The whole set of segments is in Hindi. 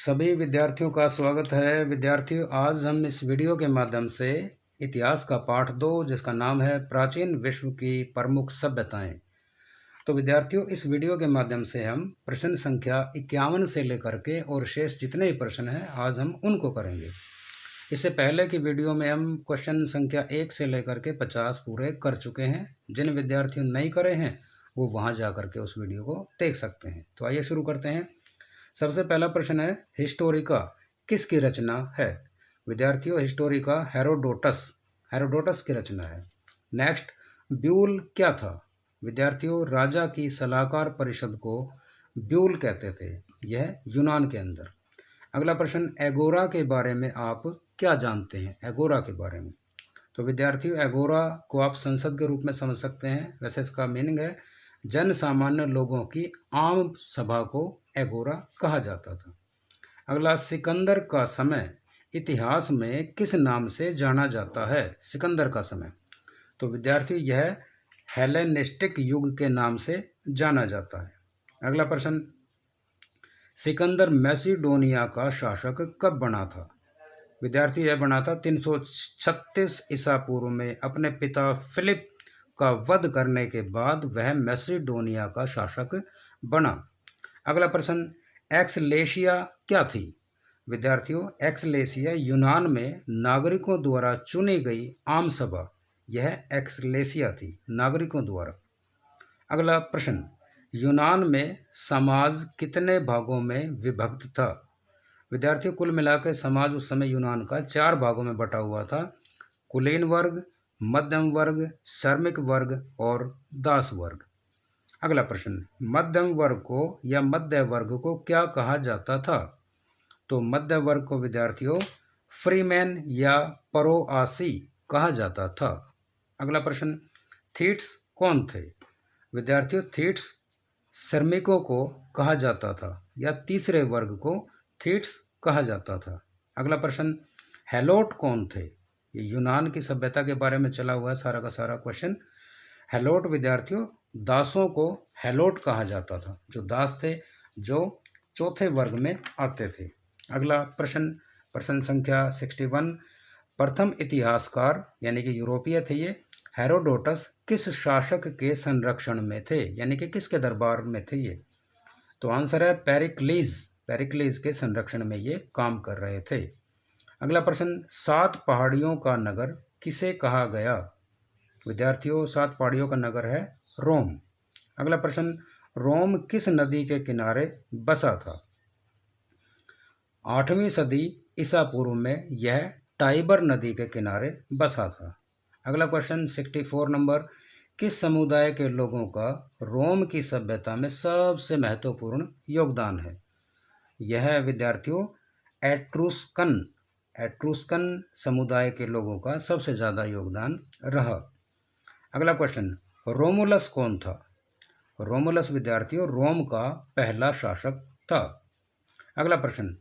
सभी विद्यार्थियों का स्वागत है। विद्यार्थियों, आज हम इस वीडियो के माध्यम से इतिहास का पाठ 2 जिसका नाम है प्राचीन विश्व की प्रमुख सभ्यताएं। तो विद्यार्थियों, इस वीडियो के माध्यम से हम प्रश्न संख्या 51 से लेकर के और शेष जितने भी प्रश्न हैं आज हम उनको करेंगे। इससे पहले की वीडियो में हम क्वेश्चन संख्या 1 से लेकर के 50 पूरे कर चुके हैं। जिन विद्यार्थियों नहीं करे हैं वो वहाँ जा कर के उस वीडियो को देख सकते हैं। तो आइए शुरू करते हैं। सबसे पहला प्रश्न है, हिस्टोरिका किसकी रचना है? विद्यार्थियों, हिस्टोरिका हेरोडोटस की रचना है। नेक्स्ट, ब्यूल क्या था? विद्यार्थियों, राजा की सलाहकार परिषद को ब्यूल कहते थे, यह यूनान के अंदर। अगला प्रश्न, एगोरा के बारे में आप क्या जानते हैं? एगोरा के बारे में तो विद्यार्थियों, एगोरा को आप संसद के रूप में समझ सकते हैं। वैसे इसका मीनिंग है जन सामान्य लोगों की आम सभा को एगोरा कहा जाता था। अगला, सिकंदर का समय इतिहास में किस नाम से जाना जाता है? सिकंदर का समय तो विद्यार्थियों यह हेलेनिस्टिक युग के नाम से जाना जाता है। अगला प्रश्न, सिकंदर मैसिडोनिया का शासक कब बना था? विद्यार्थी यह बना था 336 ईसा पूर्व में। अपने पिता फिलिप का वध करने के बाद वह मैसिडोनिया का शासक बना। अगला प्रश्न, एक्सलेशिया क्या थी? विद्यार्थियों, एक्सलेशिया यूनान में नागरिकों द्वारा चुनी गई आम सभा, यह एक्सलेशिया थी, नागरिकों द्वारा। अगला प्रश्न, यूनान में समाज कितने भागों में विभक्त था? विद्यार्थियों, कुल मिलाकर समाज उस समय यूनान का 4 भागों में बटा हुआ था। कुलीन वर्ग, मध्यम वर्ग, श्रमिक वर्ग और दास वर्ग। अगला प्रश्न, मध्यम वर्ग को या मध्य वर्ग को क्या कहा जाता था? तो मध्य वर्ग को विद्यार्थियों फ्रीमैन या परोआसी कहा जाता था। अगला प्रश्न, थीट्स कौन थे? विद्यार्थियों, थीट्स श्रमिकों को कहा जाता था या तीसरे वर्ग को थीट्स कहा जाता था। अगला प्रश्न, हेलोट कौन थे? ये यूनान की सभ्यता के बारे में चला हुआ है सारा का सारा क्वेश्चन। हेलोट विद्यार्थियों दासों को हेलोट कहा जाता था, जो दास थे, जो चौथे वर्ग में आते थे। अगला प्रश्न संख्या 61, प्रथम इतिहासकार यानी कि यूरोपीय थे ये, हेरोडोटस किस शासक के संरक्षण में थे, यानी कि किसके दरबार में थे ये? तो आंसर है पेरिक्लीज के संरक्षण में ये काम कर रहे थे। अगला प्रश्न, 7 पहाड़ियों का नगर किसे कहा गया? विद्यार्थियों, 7 पहाड़ियों का नगर है रोम। अगला प्रश्न, रोम किस नदी के किनारे बसा था? 8वीं सदी ईसा पूर्व में यह टाइबर नदी के किनारे बसा था। अगला क्वेश्चन 64 नंबर, किस समुदाय के लोगों का रोम की सभ्यता में सबसे महत्वपूर्ण योगदान है? यह विद्यार्थियों एट्रुस्कन समुदाय के लोगों का सबसे ज़्यादा योगदान रहा। अगला क्वेश्चन, रोमुलस कौन था? रोमुलस विद्यार्थियों रोम का पहला शासक था। अगला प्रश्न,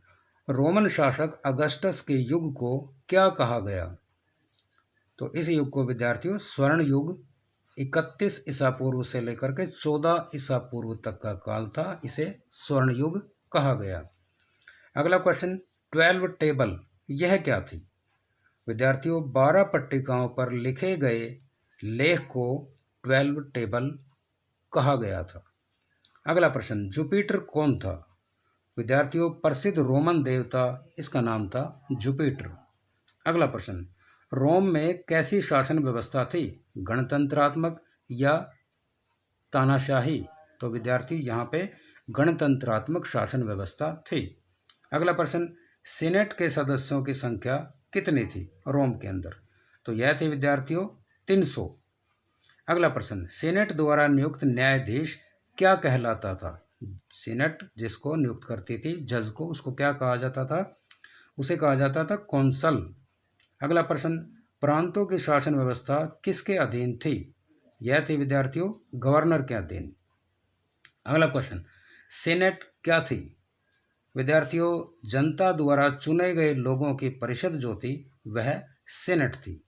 रोमन शासक अगस्टस के युग को क्या कहा गया? तो इस युग को विद्यार्थियों स्वर्ण युग, 31 ईसा पूर्व से लेकर के 14 ईसा पूर्व तक का काल था, इसे स्वर्ण युग कहा गया। अगला क्वेश्चन, 12 टेबल यह क्या थी? विद्यार्थियों 12 पट्टिकाओं पर लिखे गए लेख को 12 टेबल कहा गया था। अगला प्रश्न, जुपिटर कौन था? विद्यार्थियों प्रसिद्ध रोमन देवता, इसका नाम था जुपिटर। अगला प्रश्न, रोम में कैसी शासन व्यवस्था थी? गणतंत्रात्मक या तानाशाही? तो विद्यार्थी यहाँ पे गणतंत्रात्मक शासन व्यवस्था थी। अगला प्रश्न, सीनेट के सदस्यों की संख्या कितनी थी रोम के अंदर? तो यह थी विद्यार्थियों 300। अगला प्रश्न, सीनेट द्वारा नियुक्त न्यायाधीश क्या कहलाता था? सीनेट जिसको नियुक्त करती थी जज को, उसको क्या कहा जाता था? उसे कहा जाता था कौंसल। अगला प्रश्न, प्रांतों की शासन व्यवस्था किसके अधीन थी? यह थी विद्यार्थियों गवर्नर के अधीन। अगला क्वेश्चन, सीनेट क्या थी? विद्यार्थियों जनता द्वारा चुने गए लोगों की परिषद जो थी वह सीनेट थी।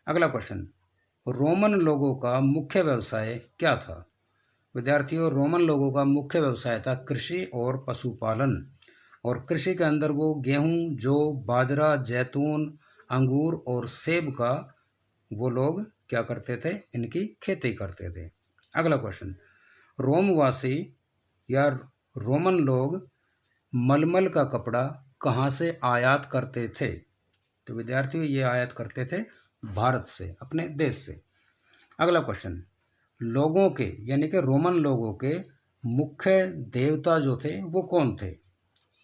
अगला क्वेश्चन, रोमन लोगों का मुख्य व्यवसाय क्या था? विद्यार्थियों रोमन लोगों का मुख्य व्यवसाय था कृषि और पशुपालन। और कृषि के अंदर वो गेहूं, जौ, बाजरा, जैतून, अंगूर और सेब का वो लोग क्या करते थे, इनकी खेती करते थे। अगला क्वेश्चन, रोमवासी या रोमन लोग मलमल का कपड़ा कहाँ से आयात करते थे? तो विद्यार्थियों ये आयात करते थे भारत से, अपने देश से। अगला क्वेश्चन, लोगों के यानी कि रोमन लोगों के मुख्य देवता जो थे वो कौन थे?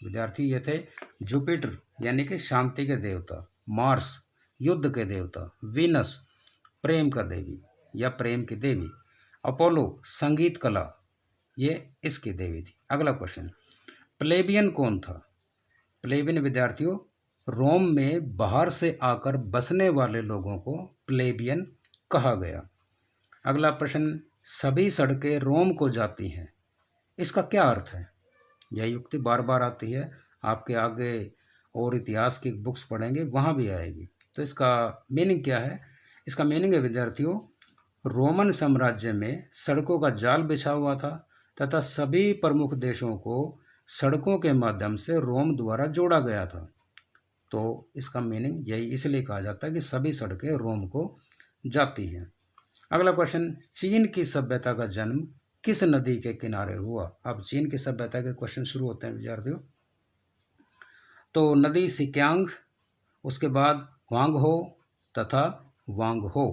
विद्यार्थी ये थे जुपिटर यानी कि शांति के देवता, मार्स युद्ध के देवता, वीनस प्रेम का देवी या प्रेम की देवी, अपोलो संगीत कला, ये इसकी देवी थी। अगला क्वेश्चन, प्लेबियन कौन था? प्लेबियन विद्यार्थियों रोम में बाहर से आकर बसने वाले लोगों को प्लेबियन कहा गया। अगला प्रश्न, सभी सड़कें रोम को जाती हैं, इसका क्या अर्थ है? यह युक्ति बार बार आती है, आपके आगे और इतिहास की बुक्स पढ़ेंगे वहाँ भी आएगी। तो इसका मीनिंग क्या है? इसका मीनिंग है विद्यार्थियों, रोमन साम्राज्य में सड़कों का जाल बिछा हुआ था तथा सभी प्रमुख देशों को सड़कों के माध्यम से रोम द्वारा जोड़ा गया था। तो इसका मीनिंग यही इसलिए कहा जाता है कि सभी सड़कें रोम को जाती हैं। अगला क्वेश्चन, चीन की सभ्यता का जन्म किस नदी के किनारे हुआ? अब चीन की सभ्यता के क्वेश्चन शुरू होते हैं विद्यार्थियों। तो नदी सिक्यांग, उसके बाद ह्वांगहो तथा वांगहो।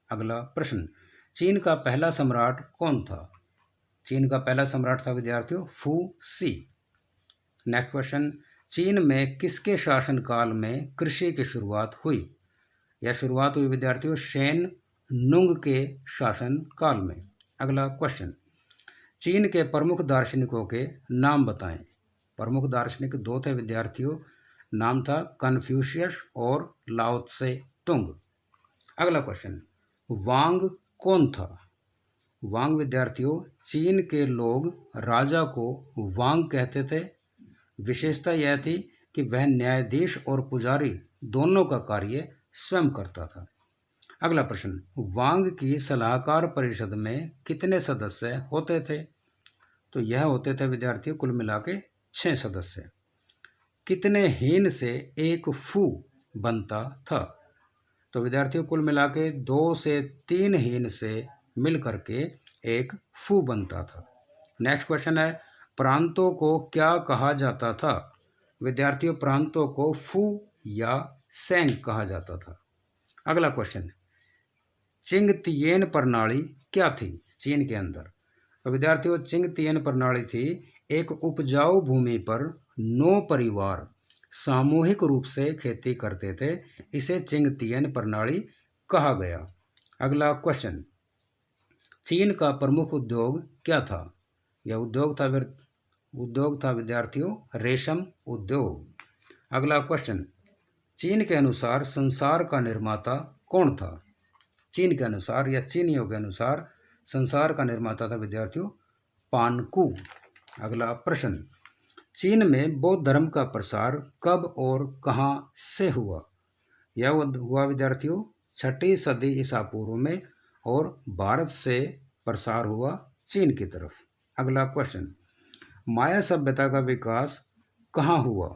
अगला प्रश्न, चीन का पहला सम्राट कौन था? चीन का पहला सम्राट था विद्यार्थियों फू सी। नेक्स्ट क्वेश्चन, चीन में किसके शासनकाल में कृषि की शुरुआत हुई? यह शुरुआत हुई विद्यार्थियों शेन नुंग के शासन काल में। अगला क्वेश्चन, चीन के प्रमुख दार्शनिकों के नाम बताएं। प्रमुख दार्शनिक दो थे विद्यार्थियों, नाम था कन्फ्यूशियस और लाओ त्से तुंग। अगला क्वेश्चन, वांग कौन था? वांग विद्यार्थियों चीन के लोग राजा को वांग कहते थे। विशेषता यह थी कि वह न्यायाधीश और पुजारी दोनों का कार्य स्वयं करता था। अगला प्रश्न, वांग की सलाहकार परिषद में कितने सदस्य होते थे? तो यह होते थे विद्यार्थियों कुल मिला के 6 सदस्य। कितने हीन से एक फू बनता था? तो विद्यार्थियों कुल मिला के 2 से 3 हीन से मिल करके एक फू बनता था। नेक्स्ट क्वेश्चन है, प्रांतों को क्या कहा जाता था? विद्यार्थियों प्रांतों को फू या सेंग कहा जाता था। अगला क्वेश्चन, चिंगतियेन प्रणाली क्या थी चीन के अंदर? तो विद्यार्थियों चिंगतियेन प्रणाली थी एक उपजाऊ भूमि पर 9 परिवार सामूहिक रूप से खेती करते थे, इसे चिंगतियेन प्रणाली कहा गया। अगला क्वेश्चन, चीन का प्रमुख उद्योग क्या था? यह उद्योग था विद्यार्थियों रेशम उद्योग। अगला क्वेश्चन, चीन के अनुसार संसार का निर्माता कौन था? चीन के अनुसार या चीनियों के अनुसार संसार का निर्माता था विद्यार्थियों पानकू। अगला प्रश्न, चीन में बौद्ध धर्म का प्रसार कब और कहाँ से हुआ? यह हुआ विद्यार्थियों 6वीं सदी ईसा पूर्व में और भारत से प्रसार हुआ चीन की तरफ। अगला क्वेश्चन, माया सभ्यता का विकास कहाँ हुआ?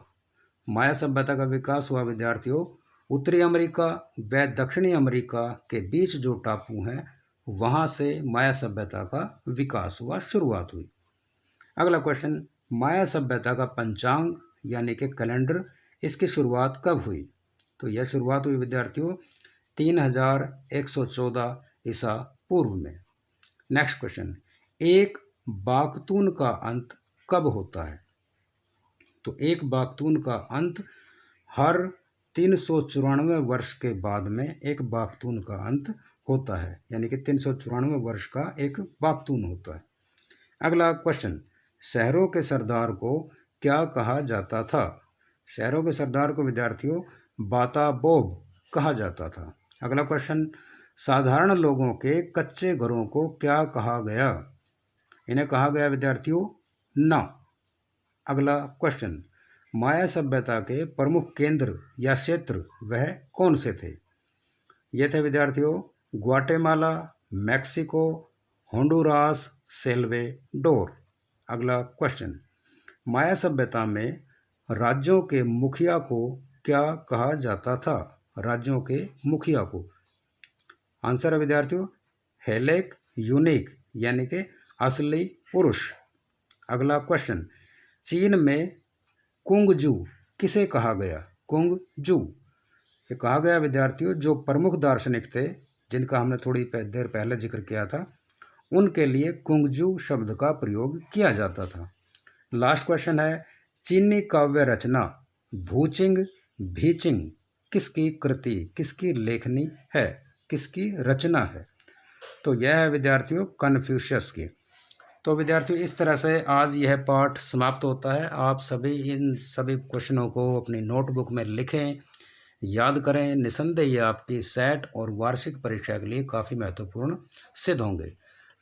माया सभ्यता का विकास हुआ विद्यार्थियों उत्तरी अमेरिका व दक्षिणी अमेरिका के बीच जो टापू हैं वहाँ से माया सभ्यता का विकास हुआ, शुरुआत हुई। अगला क्वेश्चन, माया सभ्यता का पंचांग यानी कि कैलेंडर इसकी शुरुआत कब हुई? तो यह शुरुआत हुई विद्यार्थियों 3114 ईसा पूर्व में। नेक्स्ट क्वेश्चन, एक बागतून का अंत कब होता है? तो एक बागतून का अंत हर 394 वर्ष के बाद में एक बागतून का अंत होता है, यानी कि 394 वर्ष का एक बागतून होता है। अगला क्वेश्चन, शहरों के सरदार को क्या कहा जाता था? शहरों के सरदार को विद्यार्थियों बाताबोब कहा जाता था। अगला क्वेश्चन, साधारण लोगों के कच्चे घरों को क्या कहा गया? इन्हें कहा गया विद्यार्थियों ना। अगला क्वेश्चन, माया सभ्यता के प्रमुख केंद्र या क्षेत्र वह कौन से थे? ये थे विद्यार्थियों ग्वाटेमाला, मैक्सिको, होंडुरास, सेल्वेडोर। अगला क्वेश्चन, माया सभ्यता में राज्यों के मुखिया को क्या कहा जाता था? राज्यों के मुखिया को। आंसर है विद्यार्थियों हेलेक यूनिक यानी कि असली पुरुष। अगला क्वेश्चन, चीन में कुंगजू किसे कहा गया? कुंगजू ये कहा गया विद्यार्थियों जो प्रमुख दार्शनिक थे जिनका हमने थोड़ी देर पहले जिक्र किया था, उनके लिए कुंगजू शब्द का प्रयोग किया जाता था। लास्ट क्वेश्चन है, चीनी काव्य रचना भूचिंग भीचिंग किसकी कृति, किसकी लेखनी है, किसकी रचना है? तो यह है विद्यार्थियों कन्फ्यूशियस की। तो विद्यार्थियों इस तरह से आज यह पाठ समाप्त होता है। आप सभी इन सभी क्वेश्चनों को अपनी नोटबुक में लिखें, याद करें। निसंदेह ये आपकी सेट और वार्षिक परीक्षा के लिए काफ़ी महत्वपूर्ण सिद्ध होंगे।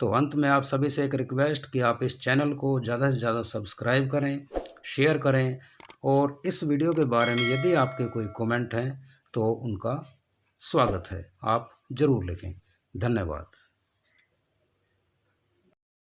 तो अंत में आप सभी से एक रिक्वेस्ट कि आप इस चैनल को ज़्यादा से ज़्यादा सब्सक्राइब करें, शेयर करें, और इस वीडियो के बारे में यदि आपके कोई कमेंट हैं तो उनका स्वागत है, आप ज़रूर लिखें। धन्यवाद।